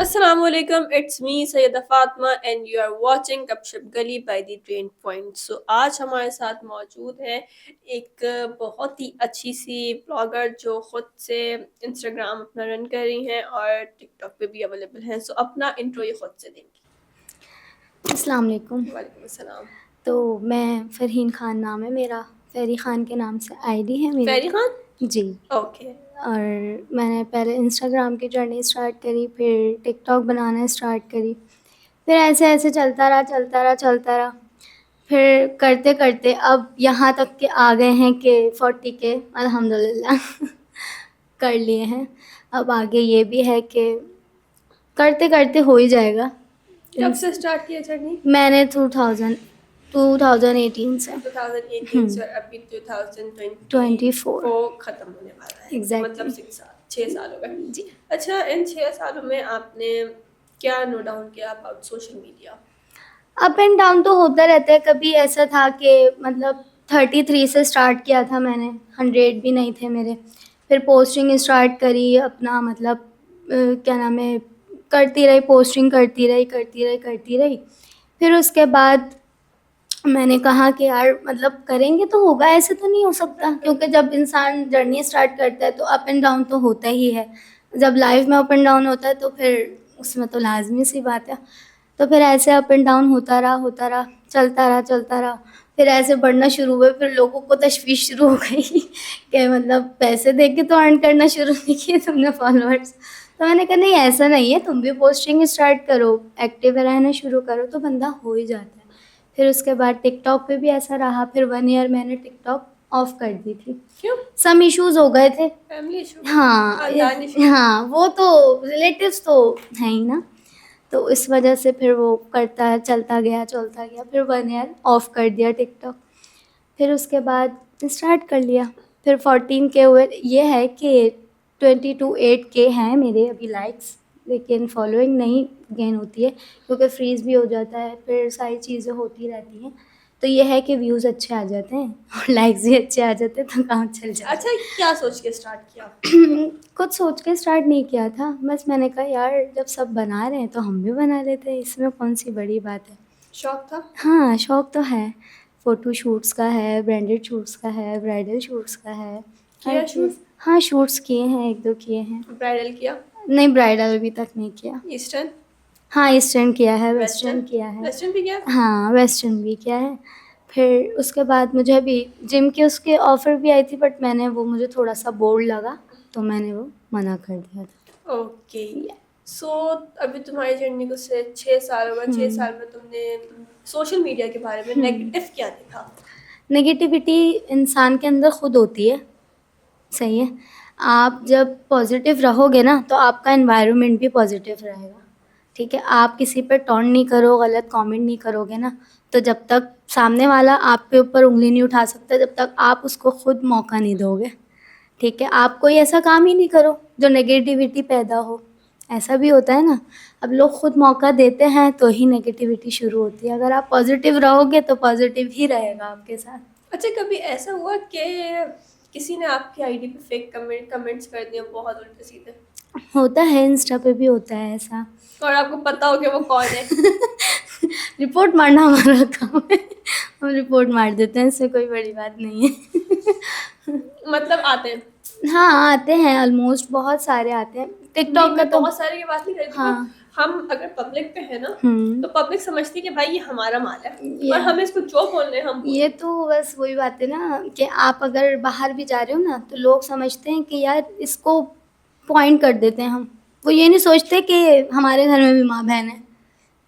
Assalamualaikum, it's me Sayyida Fatma and you are watching गपशप गली by the train point. सो आज हमारे साथ मौजूद है एक बहुत ही अच्छी सी ब्लॉगर जो खुद से इंस्टाग्राम अपना रन कर रही हैं और टिकटॉक पे भी अवेलेबल हैं। सो अपना इंट्रो ये खुद से देंगी। अस्सलाम वालेकुम। वालेकुम अस्सलाम। तो मैं फ़रहीन ख़ान नाम है मेरा, फ़ेरी ख़ान के नाम से आईडी है मेरी। फेरी खान, जी। ओके। और मैंने पहले इंस्टाग्राम की जर्नी स्टार्ट करी, फिर टिकटॉक बनाना स्टार्ट करी, फिर ऐसे ऐसे चलता रहा। फिर करते करते अब यहाँ तक के आ गए हैं कि 40 के अल्हम्दुलिल्लाह कर लिए हैं। अब आगे ये भी है कि करते करते हो ही जाएगा। कब से स्टार्ट किया जर्नी? मैंने 2018 से 2018 से और अभी 2024 24 खत्म होने वाला है। Exactly. मतलब 6 साल हो गए जी। अच्छा, इन 6 सालों में आपने क्या नोट डाउन किया about social media? Up and down तो होता रहता है। कभी ऐसा था कि मतलब 33 से स्टार्ट किया था मैंने, 100 भी नहीं थे मेरे। फिर पोस्टिंग स्टार्ट करी अपना, मतलब क्या नाम है, करती रही पोस्टिंग, करती रही। फिर उसके बाद मैंने कहा कि यार मतलब करेंगे तो होगा, ऐसे तो नहीं हो सकता, क्योंकि जब इंसान जर्नी स्टार्ट करता है तो अप एंड डाउन तो होता ही है। जब लाइफ में अप एंड डाउन होता है तो फिर उसमें तो लाजमी सी बात है। तो फिर ऐसे अप एंड डाउन होता रहा, चलता रहा। फिर ऐसे बढ़ना शुरू हुए, फिर लोगों को तशवीश शुरू हो गई कि मतलब पैसे दे के तो अर्न करना शुरू नहीं किए तुमने फॉलोअर्स। तो मैंने कहा नहीं, ऐसा नहीं है, तुम भी पोस्टिंग स्टार्ट करो, एक्टिव रहना शुरू करो तो बंदा हो ही जाता है। फिर उसके बाद टिकटॉक पे भी ऐसा रहा। फिर 1 ईयर मैंने टिकटॉक ऑफ कर दी थी। क्यों? सम इश्यूज हो गए थे। Family issue? हाँ हाँ, वो तो रिलेटिव्स तो हैं ही ना, तो इस वजह से फिर वो चलता गया। फिर 1 ईयर ऑफ कर दिया टिकटॉक। फिर उसके बाद स्टार्ट कर लिया। फिर 14 के हुए। ये है कि 22 के हैं मेरे अभी लाइक्स, लेकिन फॉलोइंग नहीं गेन होती है क्योंकि फ्रीज़ भी हो जाता है, फिर सारी चीज़ें होती रहती हैं। तो ये है कि व्यूज़ अच्छे आ जाते हैं और लाइक्स भी अच्छे आ जाते हैं, तो काम चल जाता है। अच्छा, क्या सोच के स्टार्ट किया? कुछ सोच के स्टार्ट नहीं किया था, बस मैंने कहा यार जब सब बना रहे हैं तो हम भी बना लेते हैं, इसमें कौन सी बड़ी बात है। शौक था? हाँ, शौक़ तो है। फ़ोटो शूट्स का है, ब्रांडेड शूट्स का है, ब्राइडल शूट्स का है, किया हर चीज़। शूट? हाँ, शूट्स किए हैं, 1-2 किए हैं। ब्राइडल किया? नहीं, ब्राइडल अभी तक नहीं किया। ईस्टर्न? हाँ, ईस्टर्न किया है, वेस्टर्न? वेस्टर्न किया है। वेस्टर्न भी किया? हाँ, वेस्टर्न भी किया है। फिर उसके बाद मुझे अभी जिम की उसकी ऑफ़र भी आई थी, बट मुझे थोड़ा-सा बोल्ड लगा, तो मैंने वो मना कर दिया था। ओके। सो अभी तुम्हारी जर्नी को से 6 साल हो गए। 6 साल में तुमने सोशल मीडिया के बारे में नेगेटिव क्या देखा? नेगेटिविटी इंसान के अंदर खुद होती है, सही है। आप जब पॉजिटिव रहोगे ना तो आपका एनवायरनमेंट भी पॉजिटिव रहेगा, ठीक है। आप किसी पे टॉन्ट नहीं करो, गलत कमेंट नहीं करोगे ना, तो जब तक सामने वाला आपके ऊपर उंगली नहीं उठा सकता, जब तक आप उसको खुद मौका नहीं दोगे, ठीक है। आप कोई ऐसा काम ही नहीं करो जो नेगेटिविटी पैदा हो, ऐसा भी होता है ना। अब लोग खुद मौका देते हैं तो ही नेगेटिविटी शुरू होती है। अगर आप पॉजिटिव रहोगे तो पॉजिटिव ही रहेगा आपके साथ। अच्छा, कभी ऐसा हुआ कि किसी ने आपकी आईडी पे फेक कमेंट्स कर दिए बहुत उल्टे सीधे? होता है, इंस्टा पे भी होता है ऐसा। और आपको पता हो कि वो कौन है? रिपोर्ट मारना हमारा काम है, हम रिपोर्ट मार देते हैं, इससे कोई बड़ी बात नहीं है। मतलब आते हैं? हाँ, आते हैं, ऑलमोस्ट बहुत सारे आते हैं। टिकटॉक का मैं तो बहुत सारे की बात नहीं कर रही थी। हाँ। हम अगर पब्लिक पे है ना, तो हम्म। पब्लिक समझती है कि भाई ये हमारा माल है और या हमें इसको जो बोलने हम ये तो बस वही बात है ना कि आप अगर बाहर भी जा रहे हो ना तो लोग समझते हैं कि यार इसको पॉइंट कर देते हैं हम। वो ये नहीं सोचते कि हमारे घर में भी माँ बहन है,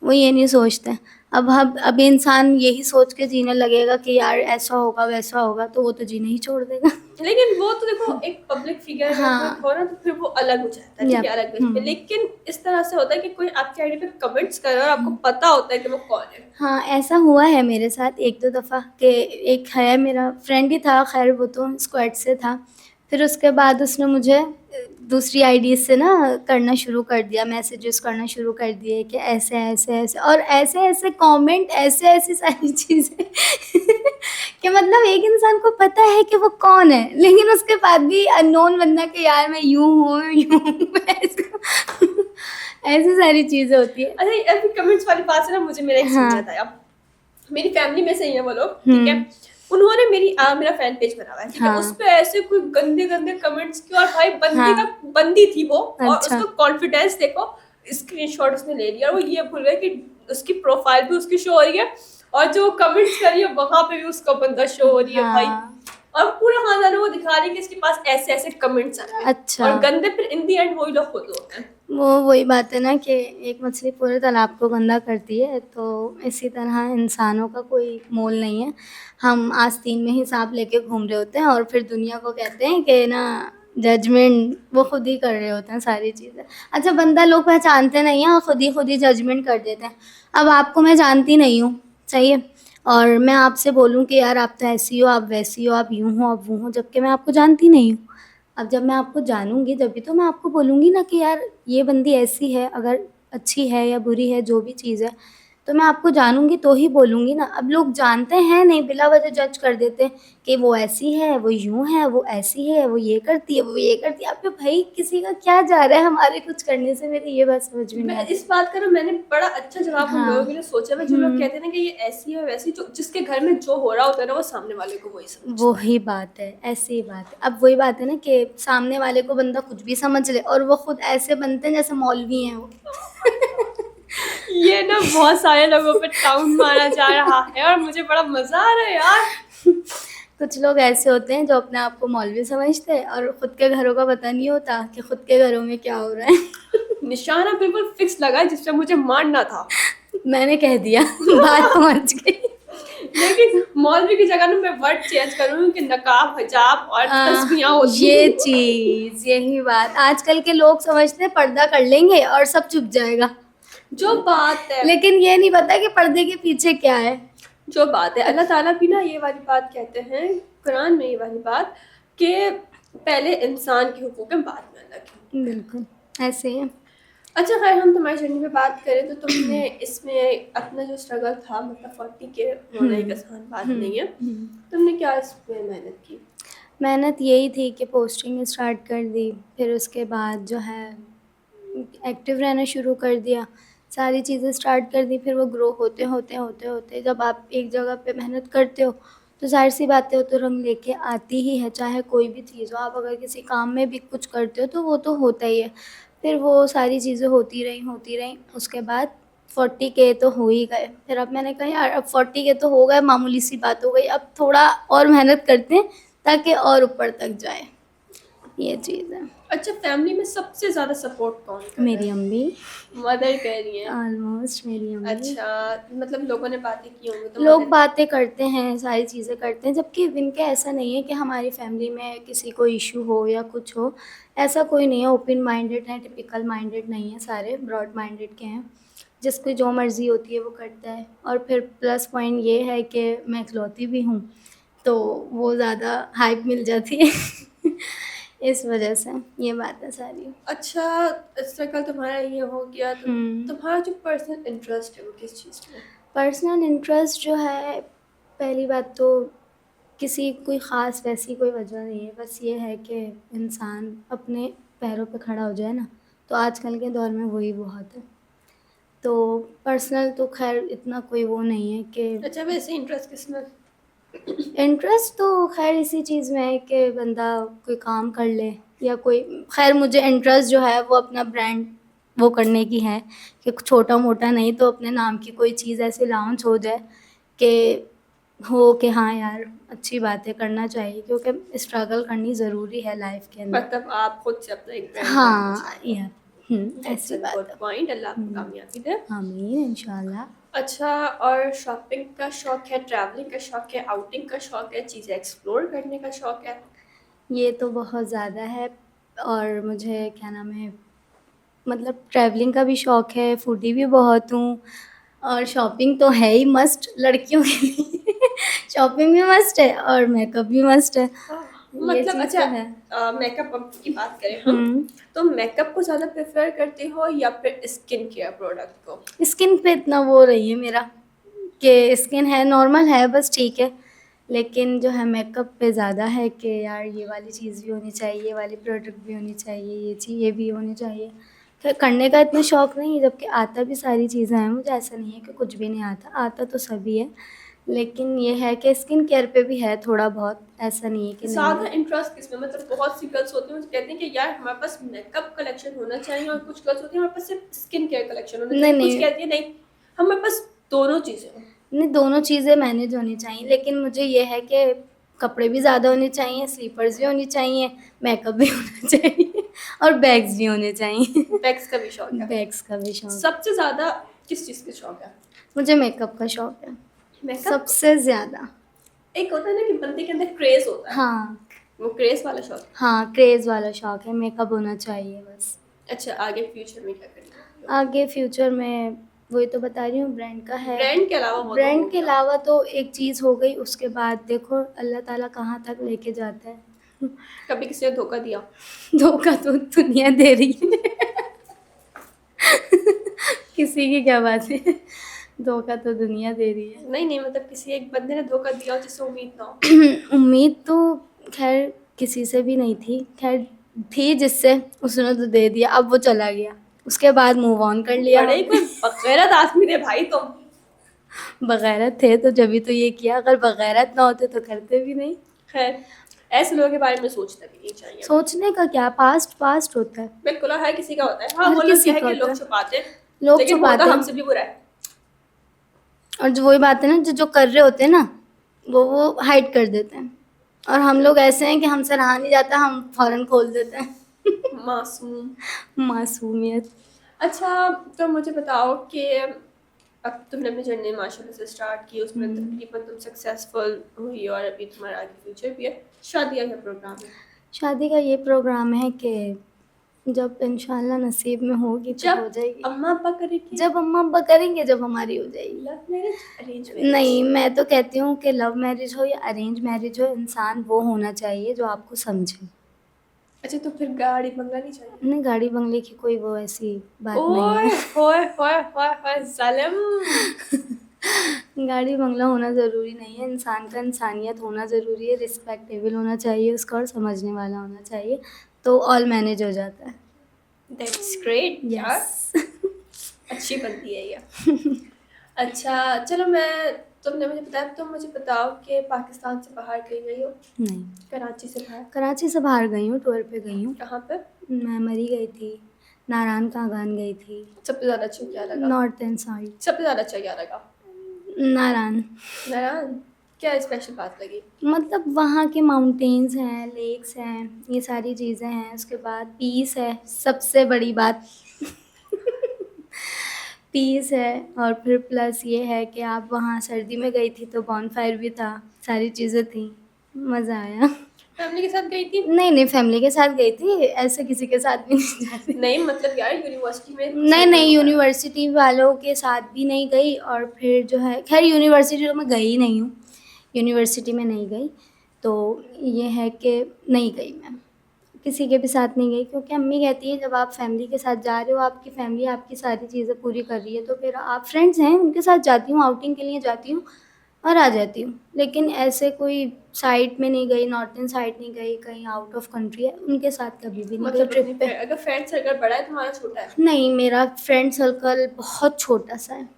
वो ये नहीं सोचते। अब अभी इंसान यही सोच के जीने लगेगा कि यार ऐसा होगा वैसा होगा, तो वो तो जीना ही छोड़ देगा। लेकिन वो तो देखो, एक पब्लिक फिगर अगर हाँ। कोई हो ना तो फिर वो अलग हो जाता है, ठीक है, अलग बेस पे। लेकिन इस तरह से होता है कि कोई आपकी आईडी पे कमेंट्स कर रहा है और आपको पता होता है कि वो कौन है। हाँ, ऐसा हुआ है मेरे साथ 1-2 दफ़ा कि एक है मेरा फ्रेंड ही था, खैर वो तो स्क्वाड से था। फिर उसके बाद उसने मुझे दूसरी आईडी से ना करना शुरू कर दिया, मैसेजेस करना शुरू कर दिए कि ऐसे और ऐसे कमेंट, ऐसी सारी चीज़ें कि मतलब एक इंसान को पता है कि वो कौन है, लेकिन उसके बाद भी अननोन बंदा कि यार मैं यूँ हूँ, ऐसा ऐसी सारी चीज़ें होती है। अरे अभी कमेंट्स वाली बात से ना मुझे मेरा एक सीन हाँ। याद आया। मेरी फैमिली में से ही है वो लोग, ठीक है। उन्होंने मेरा फैन पेज बना हुआ है, ठीक है। हाँ। उस पे ऐसे कोई गंदे गंदे कमेंट्स किए, और भाई बंदी हाँ। का बंदी थी वो, और अच्छा। उसका कॉन्फिडेंस देखो, स्क्रीनशॉट उसने ले लिया, और वो ये भूल गया कि उसकी प्रोफाइल भी उसकी शो हो रही है, और जो कमेंट्स करी है वहां पे भी उसका बंदा शो हो रही है भाई। हाँ। और पूरा खानदान वो दिखा रही है कि इसके पास ऐसे ऐसे कमेंट्स आए हैं, अच्छा। और गंदे फिर इन दी एंड वही लोग खुद होते हैं। वही बात है ना कि एक मछली पूरे तालाब को गंदा करती है, तो इसी तरह इंसानों का कोई मोल नहीं है। हम आस्तीन में ही सांप लेके घूम रहे होते हैं और फिर दुनिया को कहते हैं कि ना जजमेंट वो खुद ही कर रहे होते हैं सारी चीज़ें। अच्छा, बंदा लोग पहचानते नहीं हैं और खुद ही जजमेंट कर देते हैं। अब आपको मैं जानती नहीं हूँ, सही है, और मैं आपसे बोलूँ कि यार आप तो ऐसी हो, आप वैसी हो, आप यूँ हो, आप वो हो, जबकि मैं आपको जानती नहीं हूँ। अब जब मैं आपको जानूँगी तभी तो मैं आपको बोलूँगी ना कि यार ये बंदी ऐसी है, अगर अच्छी है या बुरी है, जो भी चीज़ है, तो मैं आपको जानूँगी तो ही बोलूँगी ना। अब लोग जानते हैं नहीं, बिला वजह जज कर देते हैं कि वो ऐसी है, वो यूँ है, वो ऐसी है, वो ये करती है, वो ये करती है। अब भाई किसी का क्या जा रहा है हमारे कुछ करने से, मेरी ये बात समझ में नहीं मैं आती। इस बात का ना मैंने बड़ा अच्छा जवाब उन लोगों के लिए सोचा है, जो लोग कहते हैं ना कि ये ऐसी है वैसी, जो जिसके घर में जो हो रहा होता है ना वो सामने वाले को वही समझता है। वही बात है, ऐसी ही बात है। अब वही बात है ना कि सामने वाले को बंदा कुछ भी समझ ले और वो खुद ऐसे बनते हैं जैसे मौलवी हैं वो। ये ना बहुत सारे लोगों पे टाउन मारा जा रहा है, और मुझे बड़ा मजा आ रहा है यार। कुछ लोग ऐसे होते हैं जो अपने आप को मौलवी समझते हैं और खुद के घरों का पता नहीं होता कि खुद के घरों में क्या हो रहा है। निशाना बिल्कुल फिक्स लगा है जिस पे मुझे मारना था। मैंने कह दिया, बात पहुंच गई। लेकिन मौलवी की जगह ना मैं वर्ड चेंज करूँ कि नकाब, हिजाब और तस्बीहां होती ये हैं। चीज, यही बात आजकल के लोग समझते हैं पर्दा कर लेंगे और सब चुप जाएगा, जो बात है, लेकिन ये नहीं पता कि पर्दे के पीछे क्या है। जो बात है, अल्लाह ताला भी ना ये वाली बात कहते हैं कुरान में, ये वाली बात कि पहले इंसान के हुकूक हैं, बाद में अल्लाह के। बिल्कुल ऐसे ही है। अच्छा खैर, हम तुम्हारी जर्नी पे बात करें तो तुमने इसमें अपना जो स्ट्रगल था, मतलब 40 के होना एक आसान बात नहीं है, तुमने क्या इसमें मेहनत की? मेहनत यही थी कि पोस्टिंग स्टार्ट कर दी, फिर उसके बाद जो है एक्टिव रहना शुरू कर दिया, सारी चीज़ें स्टार्ट कर दी। फिर वो ग्रो होते होते होते होते जब आप एक जगह पे मेहनत करते हो तो ज़ाहिर सी बात है वो तो रंग लेके आती ही है, चाहे कोई भी चीज़ हो। आप अगर किसी काम में भी कुछ करते हो तो वो तो होता ही है। फिर वो सारी चीज़ें होती रहीं, उसके बाद 40 के तो हो ही गए। फिर अब मैंने कहा यार अब 40 के तो हो गए, मामूली सी बात हो गई, अब थोड़ा और मेहनत करते हैं ताकि और ऊपर तक जाए, ये चीज़ है। अच्छा, फैमिली में सबसे ज्यादा सपोर्ट कौन कर रहा मेरी है? अम्मी, मदर कह रही हैं। ऑलमोस्ट मेरी अम्मी। अच्छा, मतलब लोगों ने बातें की होंगी तो लोग मदर। बातें करते हैं, सारी चीज़ें करते हैं, जबकि इनके ऐसा नहीं है कि हमारी फैमिली में किसी को इशू हो या कुछ हो, ऐसा कोई नहीं है। ओपन माइंडेड हैं, टिपिकल माइंडेड नहीं है, सारे ब्रॉड माइंडेड के हैं। जिसकी जो मर्ज़ी होती है वो करता है। और फिर प्लस पॉइंट ये है कि मैं इकलौती भी हूँ, तो वो ज़्यादा हाइप मिल जाती है। इस वजह से ये बात है सारी। अच्छा, स्ट्रगल तुम्हारा ये हो गया, तो तुम्हारा जो पर्सनल इंटरेस्ट है वो किस चीज़ में? पर्सनल इंटरेस्ट जो है, पहली बात तो किसी कोई ख़ास वैसी कोई वजह नहीं है, बस ये है कि इंसान अपने पैरों पे खड़ा हो जाए ना, तो आजकल के दौर में वही बहुत है। तो पर्सनल तो ख़ैर इतना कोई वो नहीं है कि अच्छा, वैसे इंटरेस्ट किस में? इंटरेस्ट तो ख़ैर इसी चीज़ में है कि बंदा कोई काम कर ले, या कोई ख़ैर मुझे इंटरेस्ट जो है वो अपना ब्रांड वो करने की है कि छोटा-मोटा नहीं तो अपने नाम की कोई चीज़ ऐसे लॉन्च हो जाए कि हो कि हाँ यार अच्छी बात है, करना चाहिए, क्योंकि स्ट्रगल करनी ज़रूरी है लाइफ के अंदर। मतलब आप खुद से अपना एक ब्रांड बनाना हाँ चाहते हो। यार, दैट्स ऐसी अ बात गुड है। पॉइंट, अल्लाह आपको कामयाबी दे। आमीन इंशाल्लाह। अच्छा, और शॉपिंग का शौक है, ट्रैवलिंग का शौक है, आउटिंग का शौक है, चीज़ें एक्सप्लोर करने का शौक है? ये तो बहुत ज़्यादा है, और मुझे क्या नाम है, मतलब ट्रैवलिंग का भी शौक है, फूडी भी बहुत हूँ, और शॉपिंग तो है ही मस्ट लड़कियों के लिए। शॉपिंग भी मस्ट है और मेकअप भी मस्ट है, ये मतलब चीज़ अच्छा, तो है। मेकअप की बात करें हम, तो मेकअप को ज़्यादा प्रेफर करते हो या फिर स्किन केयर प्रोडक्ट को? स्किन पे इतना वो रही है मेरा कि स्किन है नॉर्मल है, बस ठीक है, लेकिन जो है मेकअप पे ज़्यादा है कि यार ये वाली चीज़ भी होनी चाहिए, ये वाली प्रोडक्ट भी होनी चाहिए, ये चीज़ ये भी होनी चाहिए। करने का इतना शौक नहीं है, जबकि आता भी सारी चीज़ें हैं मुझे, ऐसा नहीं है कि कुछ भी नहीं आता, आता तो सभी है, लेकिन ये है कि स्किन केयर पे भी है थोड़ा बहुत, ऐसा नहीं है कि नहीं ज़्यादा है। इंटरेस्ट किसमें, मतलब बहुत सी गर्ल्स होती हैं जो कहती हैं कि यार हमारे पास मेकअप कलेक्शन होना चाहिए, और कुछ गर्ल्स होती हैं हमारे पास सिर्फ स्किन केयर कलेक्शन होना नहीं चाहिए, कुछ नहीं कहती है नहीं हमारे पास दोनों चीज़ें हों। नहीं, दोनों चीज़ें मैनेज होनी चाहिए, लेकिन मुझे ये है कि कपड़े भी ज़्यादा होने चाहिए, स्लीपर्स भी होनी चाहिए, मेकअप भी होना चाहिए और बैग्स भी होने चाहिए। बैग्स का भी शौक है। बैग्स का भी शौक। सबसे ज़्यादा किस चीज़ का शौक है? मुझे मेकअप का शौक है मेकअप। सबसे ज़्यादा। एक होता है ना कि बंदे के अंदर क्रेज होता है, हाँ वो क्रेज वाला शौक है। हाँ, क्रेज़ वाला शौक है, मेकअप होना चाहिए बस। अच्छा, आगे फ्यूचर में क्या करेंगे? आगे फ्यूचर में वही तो बता रही हूँ, ब्रांड का है। ब्रांड के अलावा वो तो हो ब्रांड के गया। अलावा तो एक चीज़ हो गई, उसके बाद देखो अल्लाह ताला कहाँ तक लेके जाता है। कभी किसी ने धोखा दिया? धोखा तो दुनिया दे रही है। किसी की क्या बात है, धोखा तो दुनिया दे रही है। नहीं नहीं, मतलब किसी एक बंदे ने धोखा दिया हो जिससे उम्मीद ना हो। उम्मीद तो खैर किसी से भी नहीं थी, खैर थी जिससे, उसने तो दे दिया, अब वो चला गया, उसके बाद मूव ऑन कर लिया बड़े ही हमने। कोई बगैरत आदमी थे भाई तुम। बगैरत थे तो जभी तो ये किया, अगर बगैरत ना होते तो करते भी नहीं। खैर, ऐसे लोगों के बारे में सोचना भी नहीं चाहिए। सोचने का क्या, पास्ट पास्ट होता है। बिल्कुल, हर किसी का होता है। हाँ, हर वो लोग किसी क्या है का कि होता लोग है, छुपाते हैं, लोग लेकिन छुपाते होता हैं। हमसे भी बुरा है। और जो वही बात है ना, जो जो कर रहे होते हैं ना, वो हाइड कर देते हैं, और हम लोग ऐसे हैं कि हमसे रहा नहीं जाता, हम फौरन खोल देते हैं। मासूम। मासूमियत। अच्छा, तो मुझे बताओ कि अब तुमने अपनी जर्नी माशाल्लाह से स्टार्ट की, उसमें तकरीबन तुम सक्सेसफुल हुई और अभी तुम्हारा आगे फ्यूचर भी है। शादी का क्या प्रोग्राम है? शादी का ये प्रोग्राम है कि जब इंशाल्लाह नसीब में होगी तो हो जब जाएगी। अम्मा अब्बा करेंगे? जब अम्मा अब्बा करेंगे, जब हमारी हो जाएगी। Love marriage, arrange marriage? नहीं, मैं तो कहती हूँ कि लव मैरिज हो या अरेंज मैरिज हो, इंसान वो होना चाहिए जो आपको समझे। अच्छा, तो फिर गाड़ी बंगला नहीं चाहिए? नहीं, गाड़ी बंगले की कोई वो ऐसी बात नहीं ओए है। होए होए होए होए जालिम। गाड़ी बंगला होना ज़रूरी नहीं है, इंसान का इंसानियत होना ज़रूरी है, रिस्पेक्टेबल होना चाहिए उसका, और समझने वाला होना चाहिए, तो ऑल मैनेज हो जाता है। दैट्स ग्रेट यार, यस। अच्छी बनती है ये। अच्छा चलो, तुमने मुझे बताया, तुम मुझे बताओ कि पाकिस्तान से बाहर कहीं गई हो? नहीं, कराची से बाहर? कराची से बाहर गई हूँ, टूर पे गई हूँ। कहाँ पे? मैं मरी गई थी, नारायण कागान गई थी, सबसे ज़्यादा अच्छा क्या लगा? North and side. सबसे ज़्यादा अच्छा क्या लगा? नारायण, नारायण, क्या स्पेशल बात लगी? मतलब वहाँ के माउंटेन्स हैं, लेक्स हैं, ये सारी चीज़ें हैं, उसके बाद पीस है, सबसे बड़ी बात। पीस है, और फिर प्लस ये है कि आप वहाँ सर्दी में गई थी तो बॉनफायर भी था, सारी चीज़ें थी, मज़ा आया। फैमिली के साथ गई थी? नहीं नहीं, फैमिली के साथ गई थी, ऐसे किसी के साथ भी नहीं जाती। नहीं मतलब यार, यूनिवर्सिटी में नहीं सर्कल नहीं, होगा। यूनिवर्सिटी वालों के साथ भी नहीं गई, और फिर जो है, खैर यूनिवर्सिटी तो मैं गई ही नहीं हूँ, यूनिवर्सिटी में नहीं गई, तो ये है कि नहीं गई मैं, किसी के भी साथ नहीं गई, क्योंकि अम्मी कहती है जब आप फैमिली के साथ जा रहे हो, आपकी फैमिली आपकी सारी चीज़ें पूरी कर रही है, तो फिर आप फ्रेंड्स हैं उनके साथ जाती हूँ, आउटिंग के लिए जाती हूँ और आ जाती हूँ, लेकिन ऐसे कोई साइड में नहीं गई, नॉर्थन साइड नहीं गई, कहीं आउट ऑफ कंट्री है उनके साथ कभी भी नहीं गई मतलब ट्रिप पे। अगर फ्रेंड सर्कल बड़ा है, तुम्हारा छोटा है? नहीं, मेरा फ्रेंड सर्कल बहुत छोटा सा है।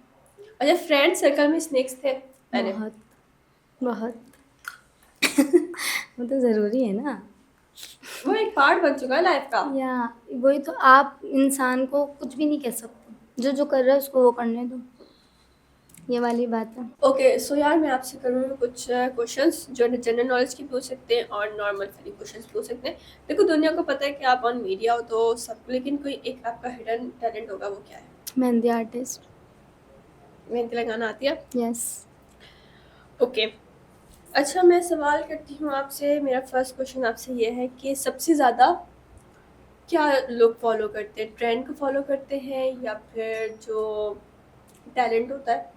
अच्छा, फ्रेंड सर्कल में स्नेक्स थे पहले? बहुत बहुत। वो तो ज़रूरी है ना, वो एक पार्ट बन चुका है लाइफ का। या वही तो, आप इंसान को कुछ भी नहीं कह सकते, जो जो कर रहा है उसको वो करने दो, ये वाली बात है। ओके सो यार, मैं आपसे करूँगी कुछ क्वेश्चंस जो जनरल नॉलेज की पूछ सकते हैं और नॉर्मल फनी क्वेश्चंस पूछ सकते हैं। देखो, दुनिया को पता है कि आप ऑन मीडिया हो तो सब, लेकिन कोई एक आपका हिडन टैलेंट होगा, वो क्या है? मेहंदी आर्टिस्ट। मेहंदी लगाना आती है? यस। ओके। अच्छा, मैं सवाल करती हूँ आपसे, मेरा फर्स्ट क्वेश्चन आपसे ये है कि सबसे ज़्यादा क्या लोग फॉलो करते हैं? ट्रेंड को फॉलो करते हैं या फिर जो टैलेंट होता है?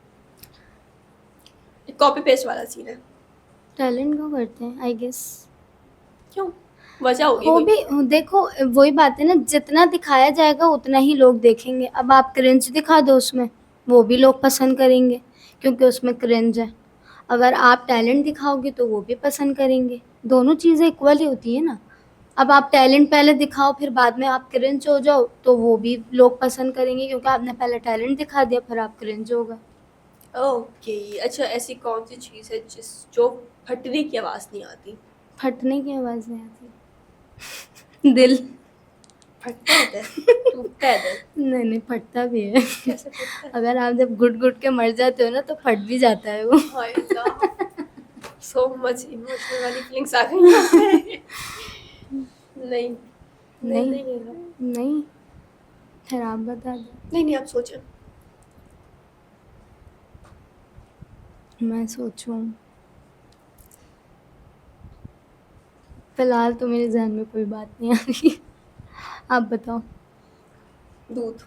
कॉपी पेस्ट वाला सीन है। टैलेंट को करते हैं आई गेस। क्यों? वजह होगी वो कोई? भी देखो, वही बात है ना, जितना दिखाया जाएगा उतना ही लोग देखेंगे। अब आप क्रिंज दिखा दो उसमें, वो भी लोग पसंद करेंगे क्योंकि उसमें क्रिंज है। अगर आप टैलेंट दिखाओगे तो वो भी पसंद करेंगे, दोनों चीज़ें इक्वल ही होती है ना। अब आप टैलेंट पहले दिखाओ फिर बाद में आप क्रिंज हो जाओ तो वो भी लोग पसंद करेंगे, क्योंकि आपने पहले टैलेंट दिखा दिया फिर आप क्रिंज हो गए। ओके, अच्छा ऐसी कौन सी चीज़ है जो फटने की आवाज़ नहीं आती? फटने की आवाज़ नहीं आती। दिल। फटता है दिल? टूटता है दिल? नहीं नहीं, फटता भी है। कैसे फटता है? अगर आप जब घुट घुट के मर जाते हो ना तो फट भी जाता है वो। हाय अल्लाह, सो मच इमोशनल वाली फीलिंग्स आ गई यहाँ पे। नहीं, नहीं नहीं लेगा। नहीं, फिर आप बता दो। नहीं, आप सोचें। मैं सोचूं, फिलहाल तो मेरे जहन में कोई बात नहीं आ रही। आप बताओ। दूध।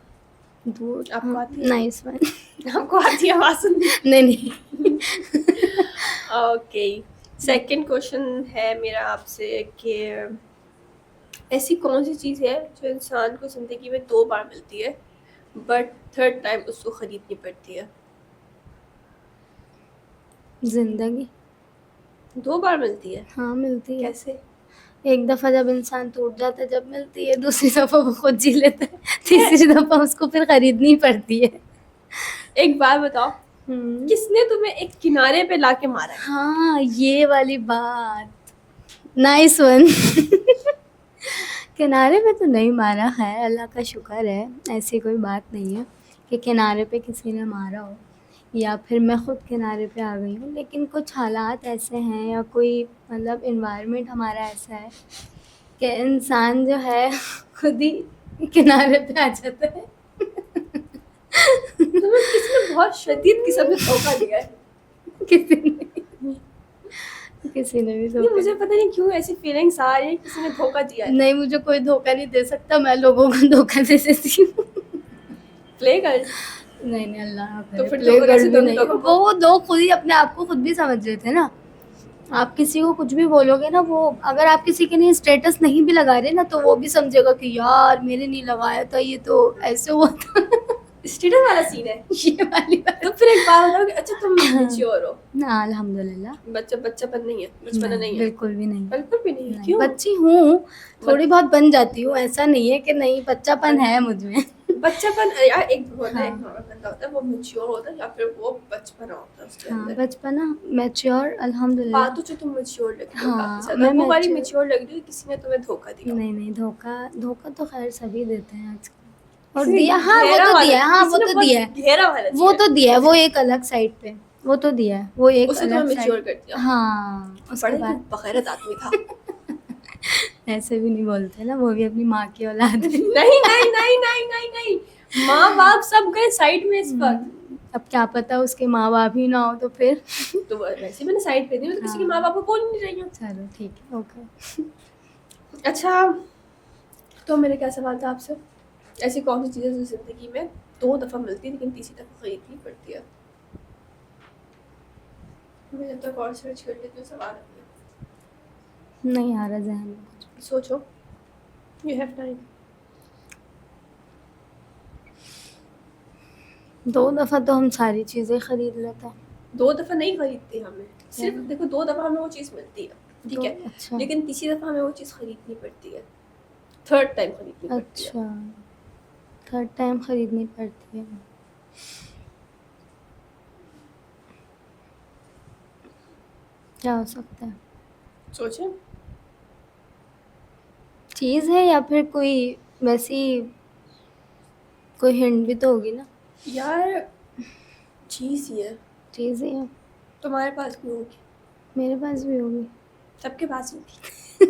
दूध। आपको हाँ, आती है? Nice one. आपको आती है आवाज़ सुननी? नहीं नहीं। ओके, सेकंड क्वेश्चन है मेरा आपसे कि ऐसी कौन सी चीज़ है जो इंसान को ज़िंदगी में 2 बार मिलती है बट थर्ड टाइम उसको खरीदनी पड़ती है? जिंदगी। 2 बार मिलती है? हाँ मिलती है। कैसे? एक दफ़ा जब इंसान टूट जाता है जब मिलती है, दूसरी दफ़ा वो खुद जी लेता है, तीसरी दफ़ा उसको फिर खरीदनी पड़ती है। एक बात बताओ, किसने तुम्हें एक किनारे पे लाके मारा है? हाँ ये वाली बात, नाइस वन। किनारे पे तो नहीं मारा है, अल्लाह का शुक्र है, ऐसी कोई बात नहीं है कि किनारे पे किसी ने मारा हो या फिर मैं खुद किनारे पे आ गई हूँ, लेकिन कुछ हालात ऐसे हैं या कोई मतलब इन्वायरमेंट हमारा ऐसा है कि इंसान जो है खुद ही किनारे पे आ जाता है। तुम्हें किसी ने बहुत शदीद किस्म से धोखा दिया है। किसी ने किसी ने भी नहीं, धोखा मुझे पता नहीं क्यों ऐसी फीलिंग्स आ रही है, किसी ने धोखा दिया है। नहीं, मुझे कोई धोखा नहीं दे सकता, मैं लोगों को धोखा दे देती हूँ। प्ले कर। नहीं नहीं, अल्लाह तो करे, फिर प्ले धोखा गर्ल कैसे भी दोगे नहीं। धोखा को? वो दो खुद ही अपने आप को खुद भी समझ रहे थे ना। आप किसी को कुछ भी बोलोगे ना, वो अगर आप किसी के लिए स्टेटस नहीं भी लगा रहे ना तो वो भी समझेगा कि यार मेरे नहीं लगाया था, ये तो ऐसे हुआ था। स्टेटस वाला सीन है। ये वाली बात। तो फिर एक बात बताओ कि अच्छा तुम मैच्योर हो, ना अल्हम्दुलिल्लाह। बच्चापन नहीं है, बचपना नहीं है? बिल्कुल भी नहीं। बिल्कुल भी नहीं है। नहीं, क्यों? बच्ची हूँ, थोड़ी बहुत बन जाती हूँ, ऐसा नहीं है कि नहीं, बच्चापन है मुझ में। बच्चापन यार एक होता है, एक हाँ। नॉर्मल बंदा होता है, वो मैच्योर होता है या फिर वो बचपना होता है उसके हाँ अंदर। बचपना मैच्योर अल्हम्दुलिल्लाह। बात तो जो तुम मैच्योर लगती हो हाँ, काफी ज्यादा, मैं वो वाली mature- मैच्योर लग रही हो, किसी ने तुम्हें धोखा दिया। नहीं नहीं, धोखा धोखा तो खैर सभी देते हैं आजकल, और किसी ने दिया। हाँ वो गहरा तो वाला, दिया है, हाँ किसी वो ने तो बहुत दिया है, गहरा वाला वो दिया तो दिया है, वो एक अलग साइड पे, वो तो दिया है, वो एक उसने तुम्हें अलग मैच्योर साइड। कर दिया। हाँ उसके बड़ा ही बाद बगैरत आदमी था। ऐसे भी नहीं बोलते ना, वो भी अपनी माँ की औलाद है। नहीं नहीं नहीं नहीं नहीं नहीं, माँ बाप सब गए साइड में इस वक्त। अब क्या पता उसके माँ बाप ही ना हो तो फिर। तो वैसे मैंने साइड पे दी, मैं तो किसी के माँ बाप को बोल नहीं रही हूँ। चलो ठीक है, ओके। अच्छा, तो मेरा क्या सवाल था आपसे? ऐसी कौन सी चीज़ें जो जिंदगी में 2 दफा मिलती है लेकिन तीसरी दफा खरीदनी पड़ती है? मैं जब तक और सर्च कर लेती हूँ सवाल अपने। नहीं आ रहा जहन में कुछ। सोचो, यू हैव टाइम। 2 दफ़ा तो हम सारी चीज़ें खरीद लेते हैं। 2 दफा नहीं खरीदते हमें, सिर्फ देखो 2 दफा हमें वो चीज़ मिलती है, ठीक है, अच्छा लेकिन तीसरी दफा हमें वो चीज़ खरीदनी पड़ती है, थर्ड टाइम खरीदनी पड़ती है। अच्छा, थर्ड टाइम खरीदनी पड़ती है। क्या हो सकता है? सोचें। चीज़ है या फिर कोई वैसी कोई हिंट भी तो होगी ना। यार चीज़ ही है, चीज़ ही है। तुम्हारे पास भी होगी, मेरे पास भी होगी। सबके पास होगी।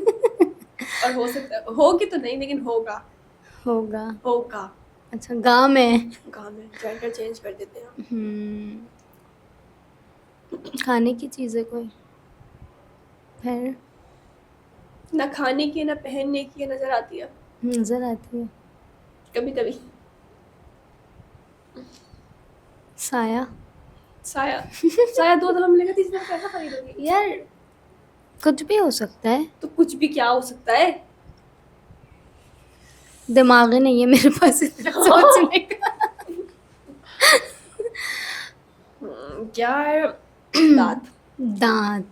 और हो सकता है होगी तो नहीं, लेकिन होगा। होगा। होगा। अच्छा गाँव में। गाँव में जेंडर चेंज कर देते हैं। खाने की चीज़ है कोई? फिर ना खाने की, ना पहनने की, नजर आती है नज़र आती है। कभी कभी। साया। साया। साया 2 दफा मिलेगा, तीसरी दफा कैसा खरीदोगी? यार कुछ भी हो सकता है। तो कुछ भी क्या हो सकता है? दिमाग ही नहीं है मेरे पास इतना सोचने का। यार दांत। दांत।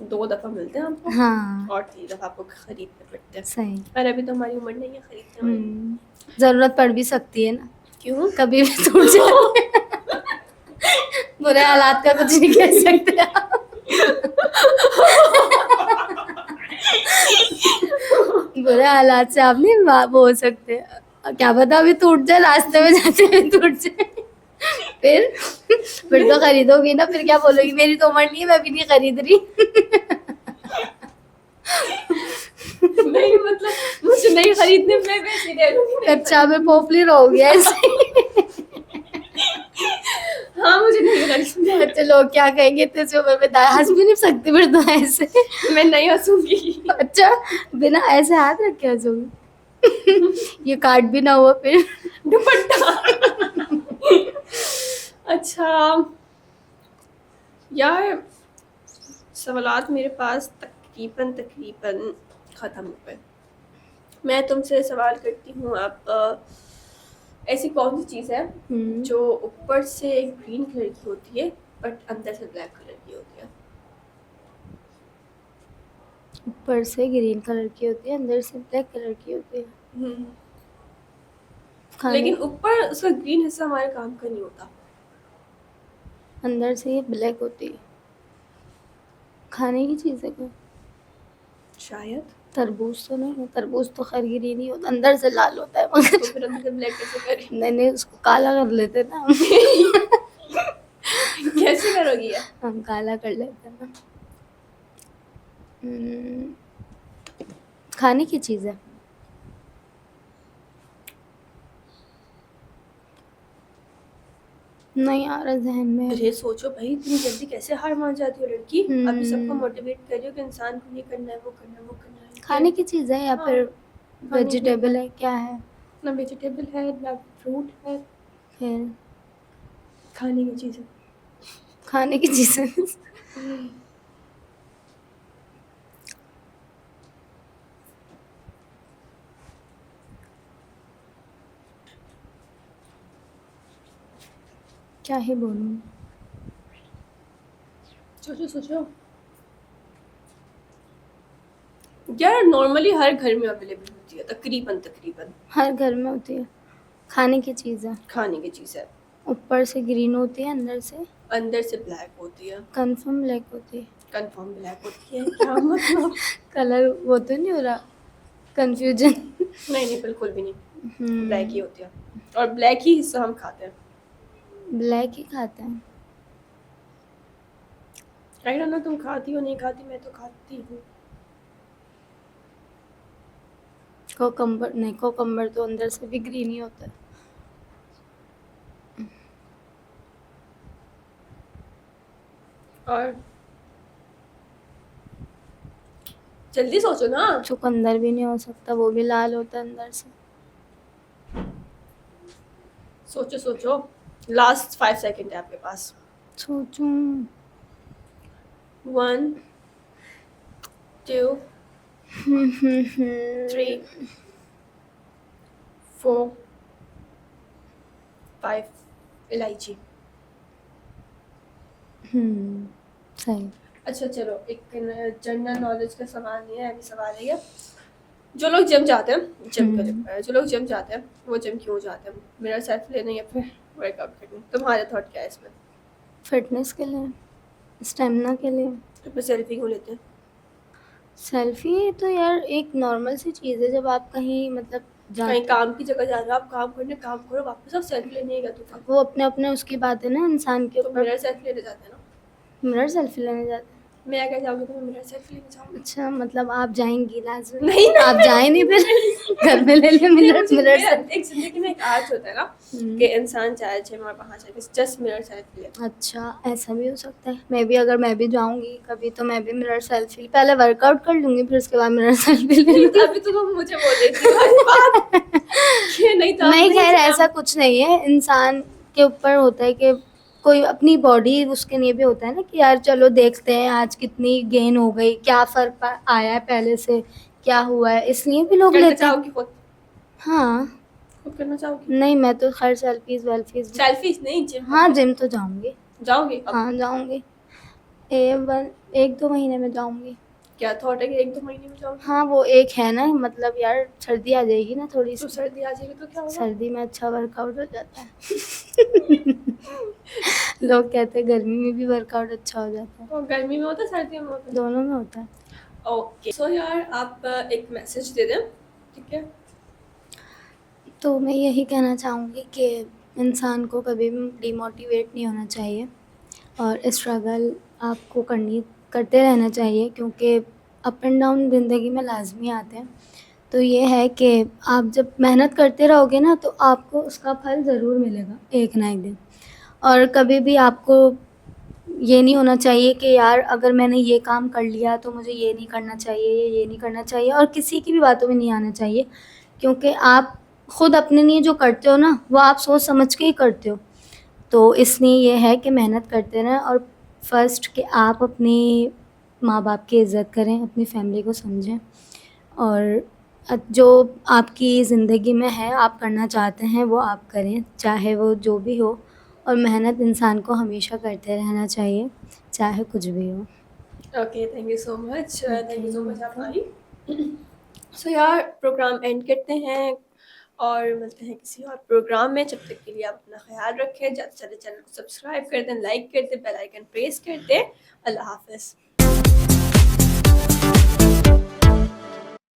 2 दफ़ा मिलते हैं हमको हाँ और 3 दफ़ा आपको खरीदने पड़ते हैं। सही। और अभी तो हमारी उम्र नहीं है खरीदने वाली। ज़रूरत पड़ भी सकती है ना, क्यों? कभी भी टूट जाए। बुरे हालात का कुछ नहीं कह सकते आप। बुरे हालात से आप नहीं वो हो सकते, क्या पता अभी टूट जाए, रास्ते में जाते हुए टूट जाए। फिर तो खरीदोगी ना, फिर क्या बोलोगी मेरी तो उम्र नहीं है, मैं भी नहीं खरीद रही। नहीं मतलब मुझे नहीं खरीदने, मैं वैसे ले लूँगी। कच्चा में पोपली रहोगी ऐसे। हाँ, मुझे नहीं खरीदने। अच्छा लोग क्या कहेंगे, इतने से उम्र में हंस भी नहीं सकती फिर तो ऐसे। मैं नहीं हँसूँगी। अच्छा बिना ऐसे हाथ रख के हंसोगी। ये काट भी ना हुआ फिर। दुपट्टा। अच्छा यार, सवालात मेरे पास तकरीबन ख़त्म हो गए। मैं तुमसे सवाल करती हूँ, आप ऐसी कौन सी चीज़ है जो ऊपर से ग्रीन कलर की होती है बट अंदर से ब्लैक कलर की होती है? ऊपर से ग्रीन कलर की होती है, अंदर से ब्लैक कलर की होती है। लेकिन ऊपर उसका ग्रीन हिस्सा हमारे काम का नहीं होता। अंदर से ये ब्लैक होती है। खाने की चीज़ है कोई? शायद। तरबूज तो नहीं है, तरबूज तो खैर ग्रीन ही होता, अंदर से लाल होता है मगर। तो फिर अंदर से ब्लैक कैसे करें? नहीं उसको काला कर लेते ना हम। कैसे करोगी यार? हम काला कर लेते ना। खाने की चीज़ है। नहीं आ रहा जहन में। अरे सोचो भाई, इतनी जल्दी कैसे हार मान जाती हो लड़की? अभी सबको मोटिवेट कर रही हो कि इंसान को ये करना है, वो करना है, वो करना है। खाने की चीज़ है या हाँ, फिर खाने की वेजिटेबल है, क्या है? ना वेजिटेबल है ना फ्रूट है, फिर खाने की चीज़ है। खाने की चीज़ है। क्या ही बोलूँ। सोचो यार, नॉर्मली हर घर में अवेलेबल होती है, तकरीबन हर घर में होती है। खाने की चीज़ है। खाने की चीज़ है। ऊपर से ग्रीन होती है, अंदर से ब्लैक होती है। कंफर्म ब्लैक होती है। कंफर्म ब्लैक होती है क्या मतलब? कलर वो तो नहीं हो रहा, कंफ्यूजन। नहीं बिल्कुल भी नहीं, ब्लैक ही होती है और ब्लैक ही हिस्सा हम खाते हैं। ब्लैक ही खाते हैं। आई डोंट नो तुम खाती हो नहीं खाती, मैं तो खाती हूँ। कोकम्बर नहीं, कोकम्बर तो अंदर से भी ग्रीन ही होता है। और जल्दी सोचो ना। चुकंदर भी नहीं हो सकता, वो भी लाल होता है अंदर से। सोचो, लास्ट 5 सेकंड है आपके पास। सोचूं। 1 2 3 4 5 इलायची। सही। अच्छा चलो, एक जनरल नॉलेज का सवाल नहीं है, अभी सवाल है ये। जो लोग जिम जाते हैं, जो लोग जिम जाते हैं वो जिम क्यों जाते हैं? मेरा सेल्फ लेने या फिर वर्कआउट करने? तुम्हारा थॉट क्या है इसमें? फिटनेस के लिए, स्टेमिना के लिए। तो फिर सेल्फी क्यों लेते हैं? सेल्फी तो यार एक नॉर्मल सी चीज़ है, जब आप कहीं मतलब कहीं काम की जगह जा रहे हो, आप काम करो, वापस आप सेल्फी लेने गए तो वो अपने अपने उसकी बात है ना इंसान के तो ऊपर। मिरर सेल्फी लेने जाते हैं ना। मिरर सेल्फी लेने जाते हैं। मैं क्या जाऊँगी तो मैं मिरर सेल्फी लेने जाऊँगी। अच्छा मतलब आप जाएंगी लाजमी? नहीं आप जाए नहीं फिर घर में ले ले मिरर सेल्फी। एक जिंदगी में एक आर्ट होता है ना कि इंसान चाहे जिम और वहाँ जाए जस्ट मिरर सेल्फी ले। अच्छा ऐसा भी हो सकता है। मैं भी अगर मैं भी जाऊंगी कभी तो मैं भी मिरर सेल्फी पहले वर्कआउट कर लूंगी, फिर उसके बाद मिरर सेल्फी ले लूंगी। अभी तो तुम मुझे बोल रही थी वाली बात कि नहीं तो नहीं खैर ऐसा कुछ नहीं है, इंसान के ऊपर होता है कि कोई अपनी बॉडी, उसके लिए भी होता है ना कि यार चलो देखते हैं आज कितनी गेन हो गई, क्या फ़र्क आया है पहले से, क्या हुआ है, इसलिए भी लोग लेते हैं। खुद हाँ खुद करना चाहोगी? नहीं मैं तो खैर सेल्फीज नहीं जिम। हाँ जिम तो जाऊंगी। जाओगे? हाँ जाऊंगी। 1-2 महीने में जाऊँगी। क्या थॉट है कि 1-2 महीने में जाओगे? हाँ, वो एक है ना, मतलब यार सर्दी आ जाएगी ना तो थोड़ी-सी। सर्दी आ जाएगी तो क्या होगा? सर्दी में अच्छा वर्कआउट हो जाता है। लोग कहते हैं गर्मी में भी वर्कआउट अच्छा हो जाता है। तो गर्मी में होता है, सर्दियों में होता है? दोनों में होता है। ओके। सो यार आप एक मैसेज दे दें, ठीक है? तो मैं यही कहना चाहूँगी कि इंसान को कभी भी डिमोटिवेट नहीं होना चाहिए और स्ट्रगल आपको करते रहना चाहिए, क्योंकि अप एंड डाउन ज़िंदगी में लाज़मी आते हैं। तो ये है कि आप जब मेहनत करते रहोगे ना, तो आपको उसका फल ज़रूर मिलेगा एक ना एक दिन। और कभी भी आपको ये नहीं होना चाहिए कि यार अगर मैंने ये काम कर लिया तो मुझे ये नहीं करना चाहिए, ये नहीं करना चाहिए, और किसी की भी बातों में नहीं आना चाहिए, क्योंकि आप खुद अपने लिए जो करते हो ना, वो आप सोच समझ के ही करते हो। तो इसलिए ये है कि मेहनत करते रहें, और फर्स्ट कि आप अपने माँ बाप की इज़्ज़त करें, अपनी फैमिली को समझें, और जो आपकी ज़िंदगी में है, आप करना चाहते हैं वो आप करें, चाहे वो जो भी हो। और मेहनत इंसान को हमेशा करते रहना चाहिए, चाहे कुछ भी हो। Okay, thank you so much. Thank you so much आप वेलकम। आई। सो यार प्रोग्राम एंड करते हैं और मिलते हैं किसी और प्रोग्राम में। जब तक के लिए आप अपना ख्याल रखें, ज़्यादा से ज़्यादा चैनल को सब्सक्राइब कर दें, लाइक कर दें, बेल आइकन प्रेस कर दें। अल्लाह हाफ़िज़।